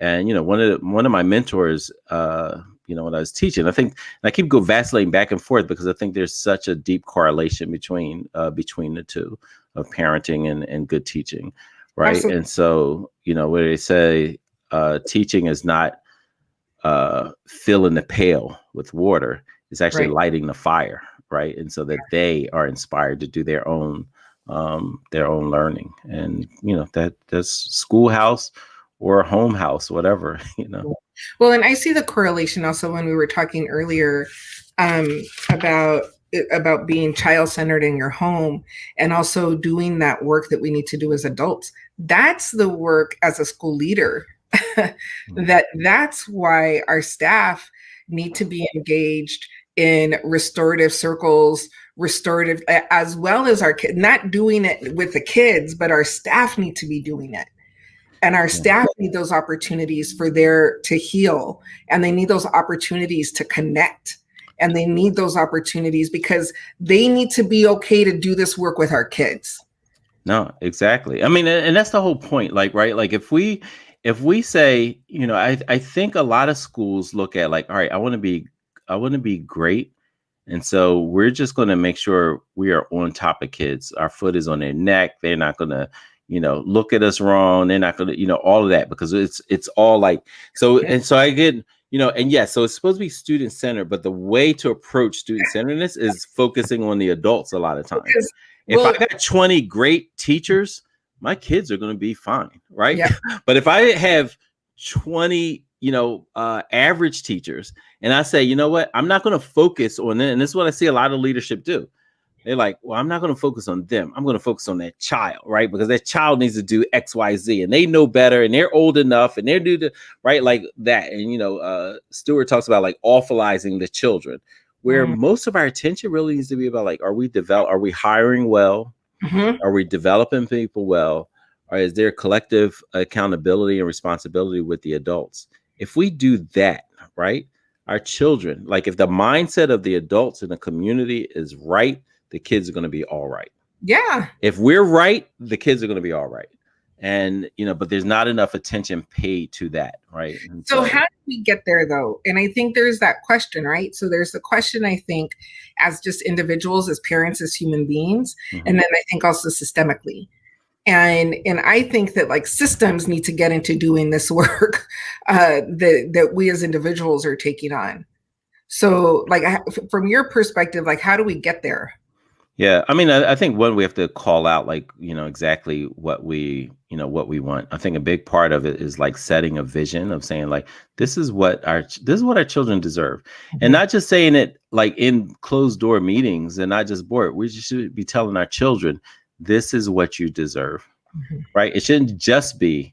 S2: And one of my mentors, when I was teaching, I keep vacillating back and forth because I think there's such a deep correlation between the two of parenting and good teaching, right? Absolutely. And so, where they say teaching is not filling the pail with water, it's actually lighting the fire, right? And so that they are inspired to do their own learning, and that's schoolhouse or home house, whatever,
S1: Well, and I see the correlation also when we were talking earlier about being child-centered in your home, and also doing that work that we need to do as adults. That's the work as a school leader. That's why our staff need to be engaged in restorative circles, as well as our kids, not doing it with the kids, but our staff need to be doing it. And our staff need those opportunities to heal, and they need those opportunities to connect, and they need those opportunities because they need to be okay to do this work with our kids.
S2: No, exactly. I mean, and that's the whole point. Like, right. Like if we say, I think a lot of schools look at like, all right, I want to be great. And so we're just going to make sure we are on top of kids. Our foot is on their neck. They're not going to, look at us wrong. They're not going to, all of that, because it's all like, so, and so I get, and yes, so it's supposed to be student centered, but the way to approach student centeredness is focusing on the adults a lot of times. If I got 20 great teachers, my kids are going to be fine, right? Yeah. But if I have 20, average teachers, and I say, you know what, I'm not going to focus on them. And this is what I see a lot of leadership do. They're like, well, I'm not going to focus on them. I'm going to focus on that child, right? Because that child needs to do X, Y, Z, and they know better, and they're old enough, and they're due to, right, like that. And, Stewart talks about like awfulizing the children, where most of our attention really needs to be about like, are we hiring well? Are we developing people well? Or is there collective accountability and responsibility with the adults? If we do that, right, our children, like if the mindset of the adults in the community is right, the kids are going to be all right.
S1: Yeah.
S2: If we're right, the kids are going to be all right. And, but there's not enough attention paid to that, right? And
S1: so how do we get there, though? And I think there's that question, right? So there's the question, I think, as just individuals, as parents, as human beings, and then I think also systemically. And I think that like systems need to get into doing this work that we as individuals are taking on. So like from your perspective, like how do we get there?
S2: Yeah, I mean, I think we have to call out like, exactly what we want. I think a big part of it is like setting a vision of saying like, this is what our children deserve. And not just saying it like in closed door meetings and not just board. We should be telling our children, this is what you deserve, right? It shouldn't just be,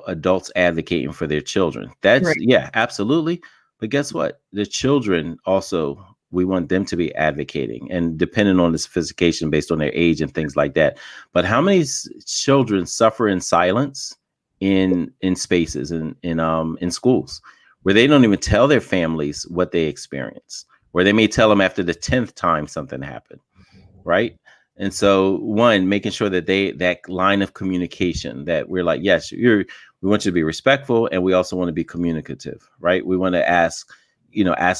S2: adults advocating for their children. That's right. Yeah, absolutely. But guess what? The children also, we want them to be advocating, and depending on the sophistication based on their age and things like that. But how many children suffer in silence in spaces in schools where they don't even tell their families what they experience, where they may tell them after the 10th time something happened, right? And so making sure that that line of communication, that we're like, yes, we want you to be respectful, and we also want to be communicative, right? We want to ask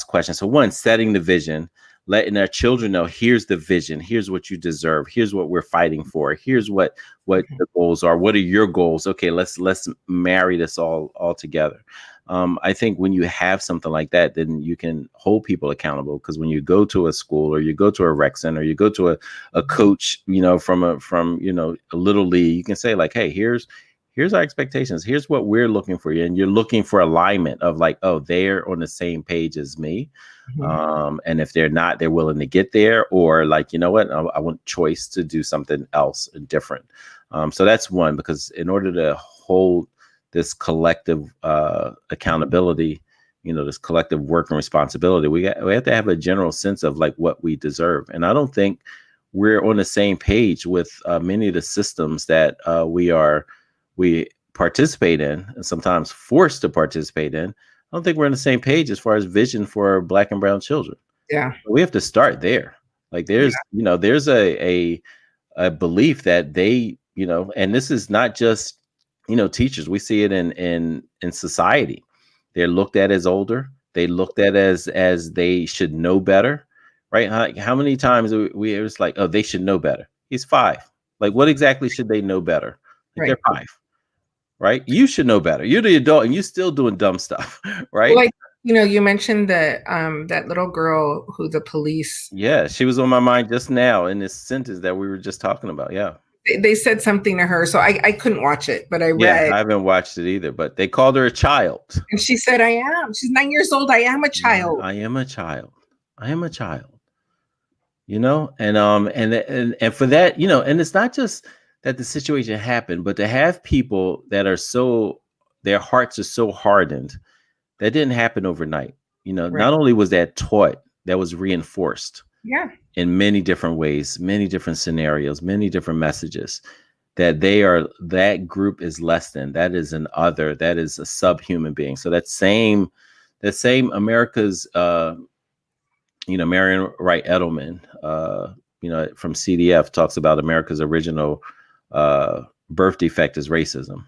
S2: questions. So setting the vision, letting our children know, here's the vision, here's what you deserve, here's what we're fighting for, here's what the goals are, what are your goals? Okay, let's marry this all together. I think when you have something like that, then you can hold people accountable, because when you go to a school or you go to a rec center, you go to a coach, from a little league, you can say like, hey, here's our expectations. Here's what we're looking for you. And you're looking for alignment of like, oh, they're on the same page as me. And if they're not, they're willing to get there, or like, you know what, I want choice to do something else different. So that's one, because in order to hold this collective accountability, this collective work and responsibility, we have to have a general sense of like what we deserve. And I don't think we're on the same page with many of the systems that we participate in, and sometimes forced to participate in. I don't think we're on the same page as far as vision for Black and brown children.
S1: Yeah.
S2: We have to start there. Like there's a belief that they, and this is not just, teachers. We see it in society. They're looked at as older. They looked at as they should know better, right? How many times we it was like, oh, they should know better. He's 5. Like, what exactly should they know better? Like, they're 5, right? You should know better. You're the adult and you're still doing dumb stuff, right?
S1: Like, you mentioned that that little girl who the police.
S2: Yeah, she was on my mind just now in this sentence that we were just talking about. Yeah.
S1: They said something to her, so I couldn't watch it, but I read.
S2: Yeah, I haven't watched it either, but they called her a child.
S1: And she said, I am. She's 9 years old. I am a child.
S2: Yeah, I am a child. I am a child. And for that, and it's not just that the situation happened, but to have people that are their hearts are so hardened, that didn't happen overnight. Not only was that taught, that was reinforced.
S1: Yeah.
S2: In many different ways, many different scenarios, many different messages, that group is less than, that is an other, that is a subhuman being. So that same America's, Marion Wright Edelman, from CDF talks about America's original birth defect is racism.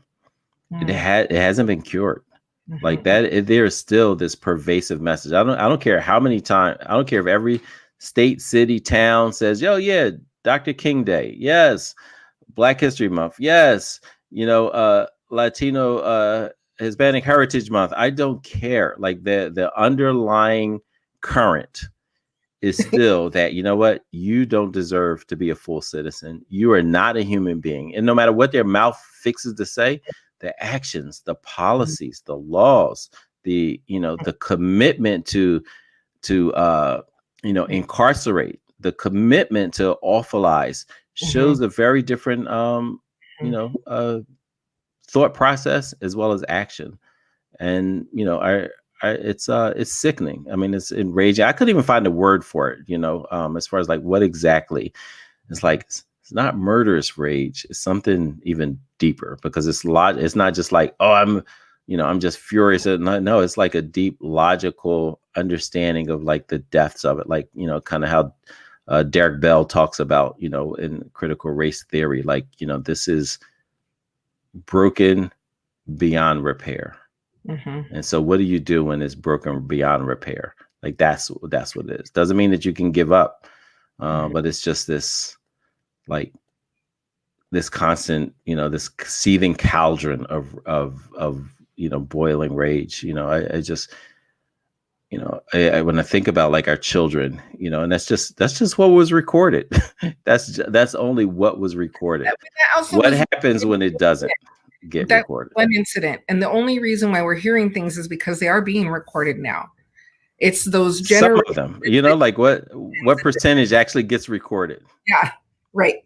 S2: It hasn't been cured. Mm-hmm. Like that, there is still this pervasive message. I don't care how many times. I don't care if every state, city, town says, "Yo, yeah, Dr. King Day, yes, Black History Month, yes, Latino Hispanic Heritage Month." I don't care. Like the underlying current is still that, you don't deserve to be a full citizen. You are not a human being. And no matter what their mouth fixes to say, the actions, the policies, the laws, the commitment to incarcerate, the commitment to awfulize shows a very different, thought process as well as action. And, it's sickening. I mean, it's enraging. I couldn't even find a word for it, as far as like what exactly. It's like, it's not murderous rage. It's something even deeper, because it's not just like, oh, I'm just furious. No, it's like a deep logical understanding of like the depths of it. Like, kind of how Derek Bell talks about, in critical race theory, like, this is broken beyond repair. Mm-hmm. And so what do you do when it's broken beyond repair? Like that's what it is. Doesn't mean that you can give up. But it's just this, like, this constant, this seething cauldron of boiling rage. I just, when I think about like our children, and that's just what was recorded. that's only what was recorded. What happens when it doesn't get recorded?
S1: One incident, and the only reason why we're hearing things is because they are being recorded now. It's those
S2: some of them, like what percentage actually gets recorded?
S1: Yeah, right.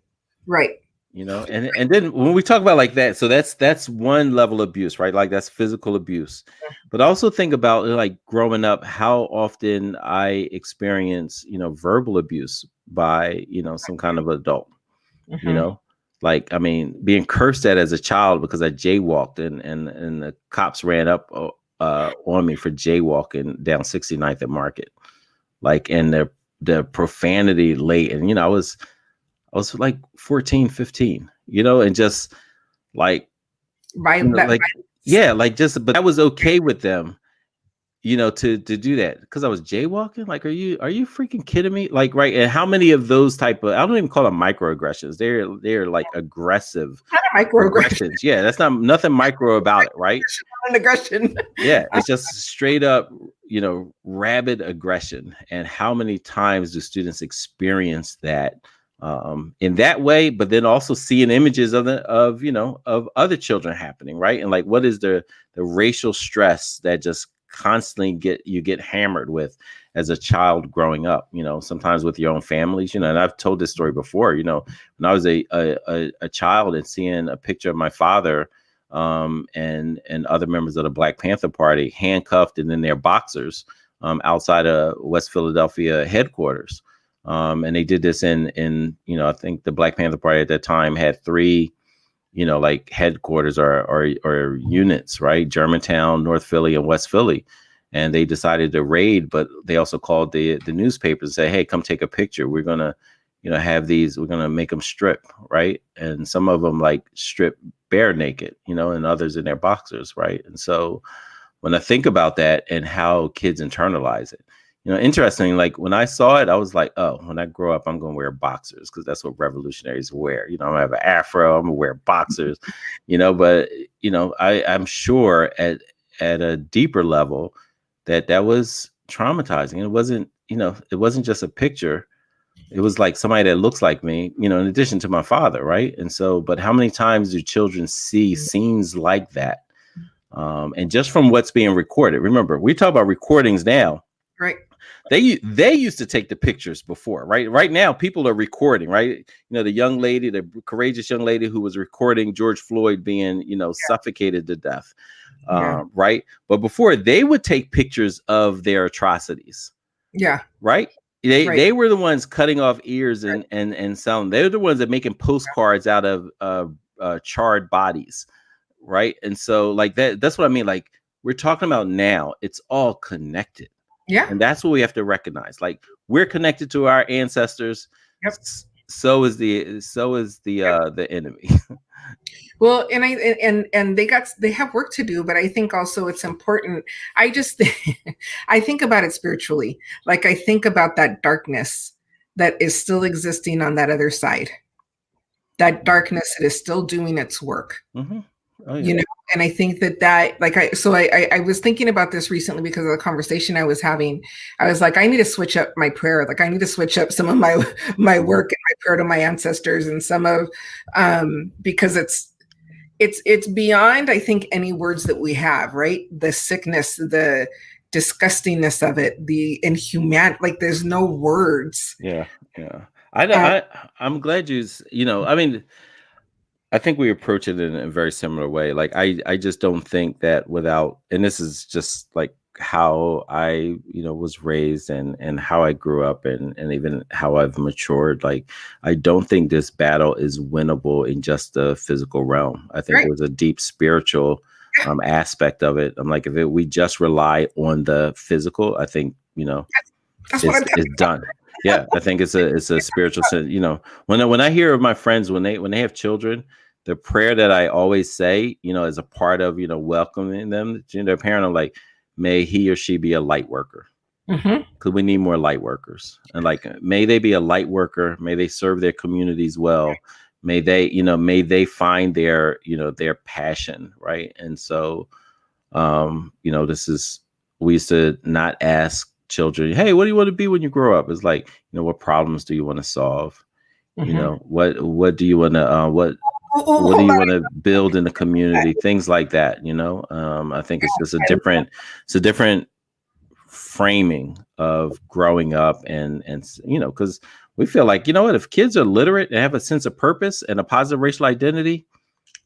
S2: And then when we talk about like that, so that's one level of abuse, right? Like that's physical abuse. But also think about like growing up, how often I experience, verbal abuse by, some kind of adult, like, I mean, being cursed at as a child because I jaywalked and the cops ran up on me for jaywalking down 69th at Market, like, and the profanity late. And, I was like 14, 15, and just like, but I was okay with them, to do that because I was jaywalking. Like, are you freaking kidding me? Like, right. And how many of those type of, I don't even call them microaggressions. They're like aggressive microaggressions. Yeah. That's nothing micro about it. Right.
S1: An aggression.
S2: Yeah. It's just straight up, rabid aggression. And how many times do students experience that in that way, but then also seeing images of other children happening, right? And like, what is the racial stress that just constantly get hammered with as a child growing up, sometimes with your own families, and I've told this story before, when I was a child and seeing a picture of my father and other members of the Black Panther Party handcuffed and in their boxers outside of West Philadelphia headquarters. And they did this in, I think the Black Panther Party at that time had 3, like headquarters or units, right? Germantown, North Philly, and West Philly. And they decided to raid, but they also called the newspapers and say, hey, come take a picture. We're going to, have these, we're going to make them strip, right? And some of them like strip bare naked, and others in their boxers, right? And so when I think about that and how kids internalize it, interesting, like when I saw it, I was like, oh, when I grow up, I'm going to wear boxers because that's what revolutionaries wear. I'm going to have an afro, I'm going to wear boxers, but, I'm sure at a deeper level that was traumatizing. It wasn't, it wasn't just a picture. It was like somebody that looks like me, in addition to my father, right? And so, but how many times do children see scenes like that? And just from what's being recorded, remember, we talk about recordings now.
S1: Right.
S2: They used to take the pictures before, right? Right now, people are recording, right? The young lady, the courageous young lady who was recording George Floyd being, suffocated to death, right? But before, they would take pictures of their atrocities.
S1: Yeah.
S2: Right. They were the ones cutting off ears and selling. They're the ones that making postcards out of charred bodies. Right. And so like that's what I mean. Like we're talking about now, it's all connected.
S1: Yeah.
S2: And that's what we have to recognize. Like we're connected to our ancestors.
S1: Yep.
S2: So is the enemy.
S1: Well, and they have work to do, but I think also it's important. I think about it spiritually. Like I think about that darkness that is still existing on that other side. That darkness that is still doing its work.
S2: Mm-hmm. Oh, yeah.
S1: And I think that like I was thinking about this recently because of the conversation I was having. I was like, I need to switch up my prayer. Like I need to switch up some of my work and my prayer to my ancestors and some of because it's beyond, I think, any words that we have, right? The sickness, the disgustingness of it, the inhuman, like there's no words.
S2: Yeah. I'm glad I mean, I think we approach it in a very similar way. Like I just don't think that without, and this is just like how I, was raised and how I grew up and even how I've matured. Like, I don't think this battle is winnable in just the physical realm. I think there's a deep spiritual aspect of it. I'm like, we just rely on the physical, I think, it's done. Yeah. I think it's a spiritual sense, when I hear of my friends, when they have children, the prayer that I always say, as a part of, welcoming them to their parent, I'm like, may he or she be a light worker. Because we need more light workers. And like, may they be a light worker. May they serve their communities well. May they find their passion. Right. And so, we used to not ask children, hey, what do you want to be when you grow up? It's like, what problems do you want to solve? What do you want to, what do you want to build in the community? Things like that, I think it's just a different framing of growing up and because we feel like, if kids are literate and have a sense of purpose and a positive racial identity,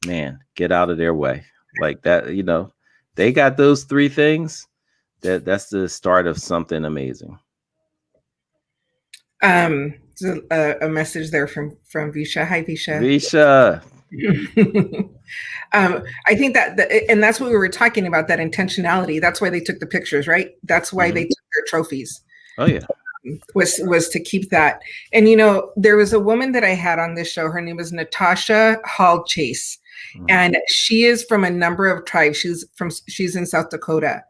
S2: man, get out of their way. Like that, they got those 3 things. That's the start of something amazing.
S1: A message there from Visha. Hi, Visha.
S2: Visha.
S1: I think and that's what we were talking about, that intentionality. That's why they took the pictures, right? That's why they took their trophies.
S2: Oh yeah.
S1: Was to keep that. And there was a woman that I had on this show. Her name was Natasha Hall Chase, and she is from a number of tribes. She's in South Dakota,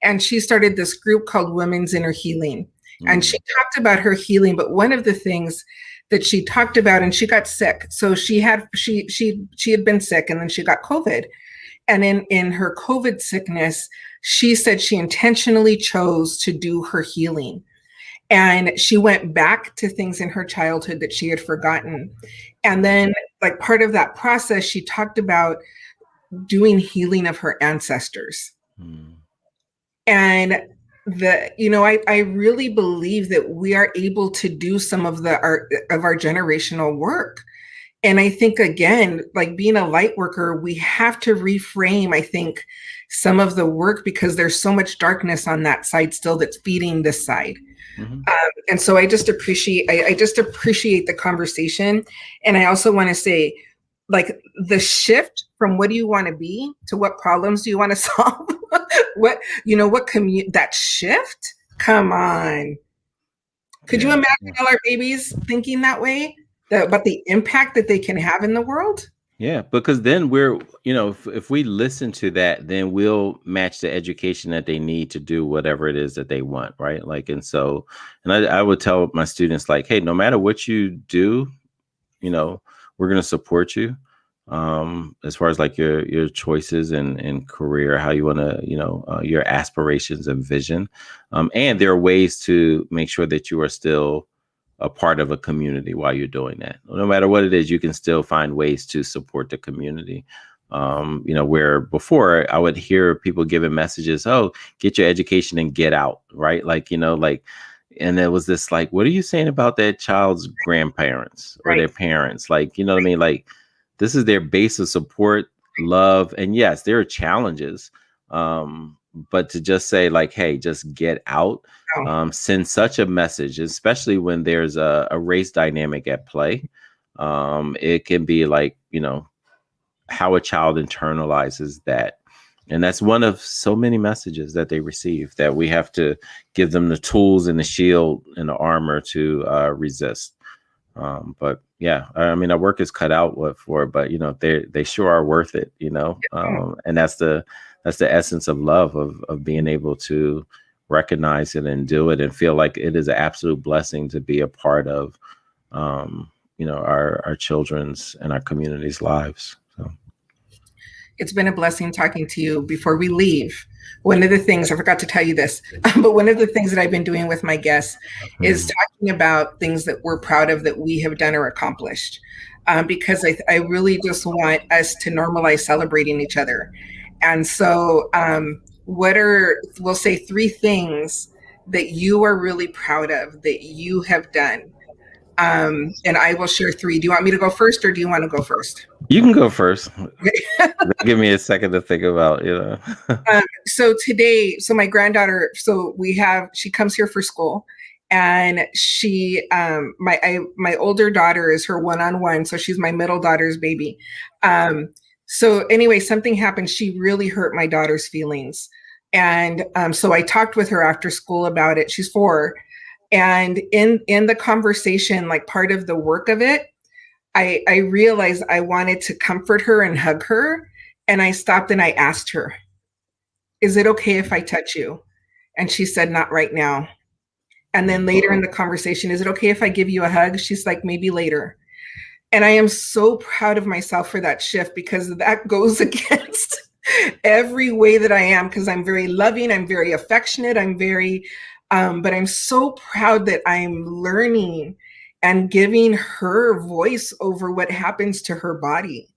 S1: and she started this group called Women's Inner Healing. And she talked about her healing, but one of the things that she talked about, and she got sick. So she had been sick, and then she got COVID. And in her COVID sickness, she said she intentionally chose to do her healing. And she went back to things in her childhood that she had forgotten. And then, like part of that process, she talked about doing healing of her ancestors. And I really believe that we are able to do some of our generational work. And I think, again, like being a light worker, we have to reframe, I think, some of the work, because there's so much darkness on that side still that's feeding this side.
S2: Mm-hmm.
S1: And so I just appreciate the conversation. And I also want to say, like, the shift from what do you want to be to what problems do you want to solve? That shift? Come on. Could you imagine all our babies thinking that way? About the impact that they can have in the world?
S2: Yeah, because then we're, if we listen to that, then we'll match the education that they need to do whatever it is that they want, right? Like, and I would tell my students, like, hey, no matter what you do, we're going to support you, as far as like your choices and career, how you want to, your aspirations and vision. And there are ways to make sure that you are still a part of a community while you're doing that. No matter what it is, you can still find ways to support the community. Where before I would hear people giving messages, oh, get your education and get out, right? And there was this, like, what are you saying about that child's grandparents or their parents? Like, you know what I mean? Like, this is their base of support, love. And yes, there are challenges. But to just say, like, hey, just get out, send such a message, especially when there's a race dynamic at play. It can be like, how a child internalizes that. And that's one of so many messages that they receive, that we have to give them the tools and the shield and the armor to resist. But yeah, I mean, our work is cut out for it, but they sure are worth it, and that's the essence of love, of being able to recognize it and do it and feel like it is an absolute blessing to be a part of, our children's and our community's lives. So.
S1: It's been a blessing talking to you. Before we leave, one of the things, I forgot to tell you this, but one of the things that I've been doing with my guests is talking about things that we're proud of that we have done or accomplished. Because I really just want us to normalize celebrating each other. And so we'll say 3 things that you are really proud of that you have done. And I will share 3. Do you want me to go first, or do you want to go first?
S2: You can go first. Give me a second to think about,
S1: So today, my granddaughter, she comes here for school, and she, my older daughter is her one-on-one. So she's my middle daughter's baby. So anyway, something happened. She really hurt my daughter's feelings. And so I talked with her after school about it. She's 4. And in the conversation, like part of the work of it, I realized I wanted to comfort her and hug her. And I stopped and I asked her, is it okay if I touch you? And she said, not right now. And then later in the conversation, is it okay if I give you a hug? She's like, maybe later. And I am so proud of myself for that shift, because that goes against every way that I am, because I'm very loving, I'm very affectionate, but I'm so proud that I'm learning and giving her voice over what happens to her body.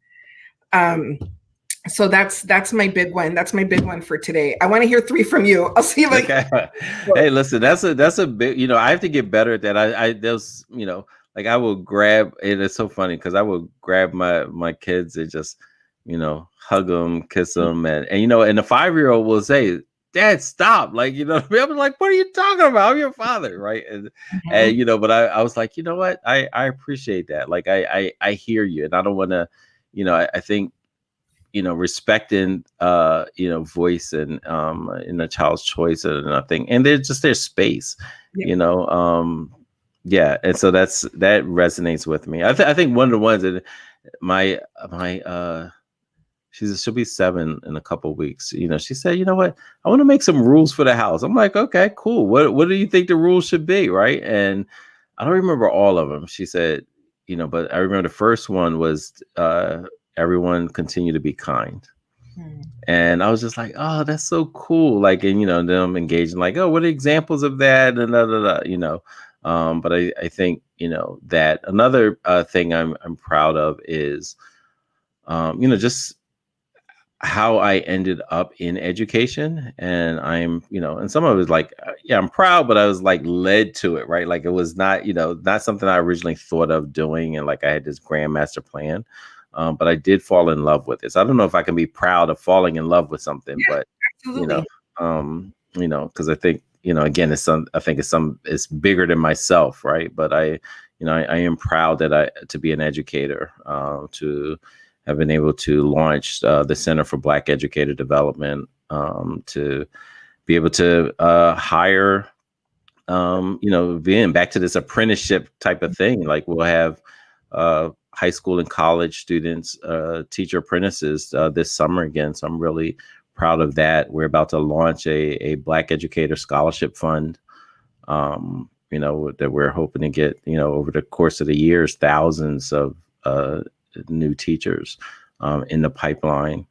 S1: So that's my big one. That's my big one for today. I want to hear 3 from you. I'll see if
S2: Hey, listen, that's a big, I have to get better at that. There's, like, I will grab, and it's so funny because I will grab my kids and just, hug them, kiss them. And and the 5-year-old will say, Dad, stop. Like, I'm like, what are you talking about? I'm your father. Right. And but I was like, you know what? I appreciate that. Like, I hear you, and I don't want to, I think, respecting, voice and in a child's choice and nothing. And there's just their space, yeah. And so that resonates with me. I think one of the ones that my she'll be 7 in a couple of weeks. She said, you know what? I want to make some rules for the house. I'm like, okay, cool. What do you think the rules should be? Right. And I don't remember all of them. She said, but I remember the first one was everyone continue to be kind. And I was just like, oh, that's so cool. Like, and, them engaging, like, oh, what are examples of that? And but I think, that another thing I'm proud of is, just how I ended up in education. And I'm, and some of it was like, yeah, I'm proud, but I was like led to it, right? Like, it was not, not something I originally thought of doing. And like, I had this grand master plan, but I did fall in love with it. So I don't know if I can be proud of falling in love with something, but,
S1: absolutely.
S2: because I think, again, it's bigger than myself, right? But I am proud to be an educator, to have been able to launch the Center for Black Educator Development, to be able to hire, being back to this apprenticeship type of thing. Like we'll have high school and college students, teacher apprentices this summer again. So I'm really proud of that. We're about to launch a Black Educator Scholarship Fund, that we're hoping to get, over the course of the years, thousands of new teachers in the pipeline.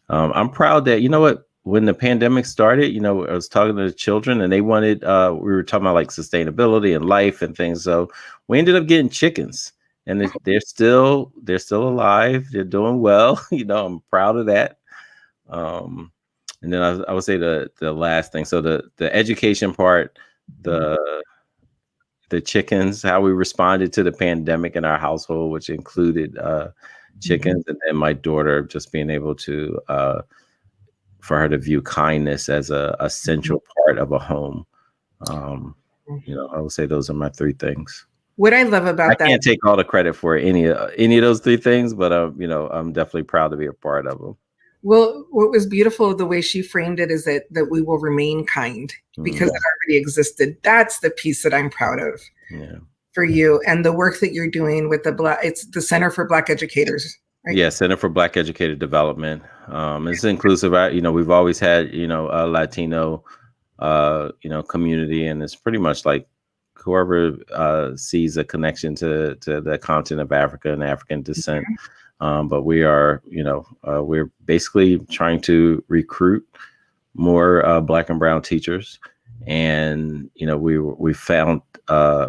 S2: I'm proud that, when the pandemic started, I was talking to the children and they wanted, we were talking about like sustainability and life and things. So we ended up getting chickens, and they're still alive. They're doing well. I'm proud of that. And then I would say the last thing. So the education part, the chickens, how we responded to the pandemic in our household, which included chickens, and then my daughter just being able to, for her to view kindness as a central part of a home. I would say those are my three things.
S1: What I love about that,
S2: I can't take all the credit for any of those three things, but I'm definitely proud to be a part of them.
S1: Well, what was beautiful, the way she framed it, is that we will remain kind because it already existed. That's the piece that I'm proud of for you, and the work that you're doing with it's the Center for Black Educators. Right?
S2: Yeah, Center for Black Educator Development. It's inclusive. We've always had, a Latino, community, and it's pretty much like whoever sees a connection to the continent of Africa and African descent. But we are, we're basically trying to recruit more Black and brown teachers, and we found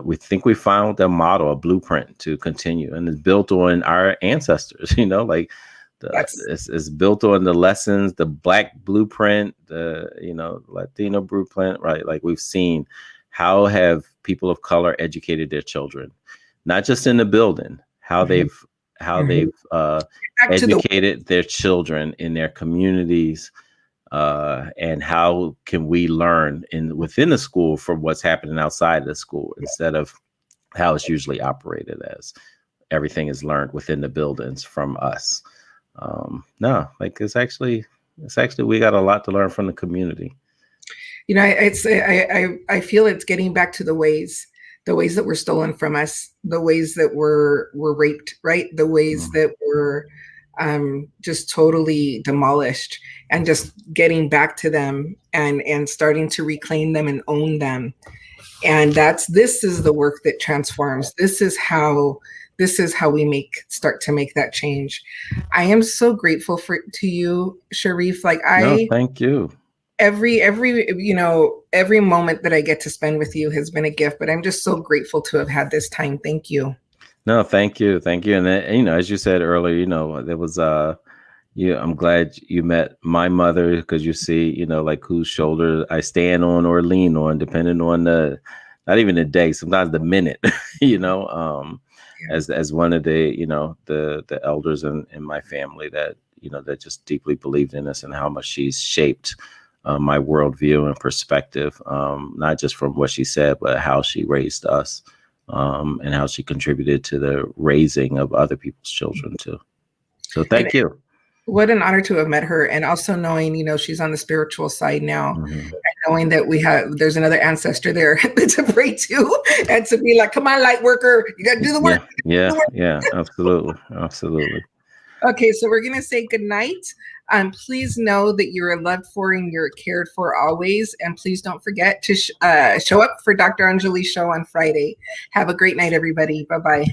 S2: we think we found a model, a blueprint to continue, and it's built on our ancestors. It's built on the lessons, the Black blueprint, the Latino blueprint, right? Like we've seen how have people of color educated their children, not just in the building, how they've educated their children in their communities, and how can we learn within the school from what's happening outside of the school, instead of how it's usually operated as everything is learned within the buildings from us. It's actually we got a lot to learn from the community.
S1: I feel it's getting back to the ways that were stolen from us, the ways that were raped, right? The ways that were just totally demolished, and just getting back to them and starting to reclaim them and own them. And this is the work that transforms. This is how we start to make that change. I am so grateful to you, Sharif.
S2: Thank you.
S1: Every moment that I get to spend with you has been a gift, but I'm just so grateful to have had this time. Thank you.
S2: No, thank you. And as you said earlier, there was I'm glad you met my mother, because you see, like whose shoulder I stand on or lean on, depending on not even the day, sometimes the minute, as one of the elders in my family that that just deeply believed in us, and how much she's shaped my worldview and perspective, not just from what she said, but how she raised us, and how she contributed to the raising of other people's children too. So thank you.
S1: What an honor to have met her, and also knowing, she's on the spiritual side now, and knowing that there's another ancestor there to pray to, and to be like, come on, light worker, you got to do the work.
S2: Yeah, absolutely.
S1: Okay, so we're going to say goodnight. Please know that you are loved for and you're cared for always. And please don't forget to show up for Dr. Anjali's show on Friday. Have a great night, everybody. Bye-bye.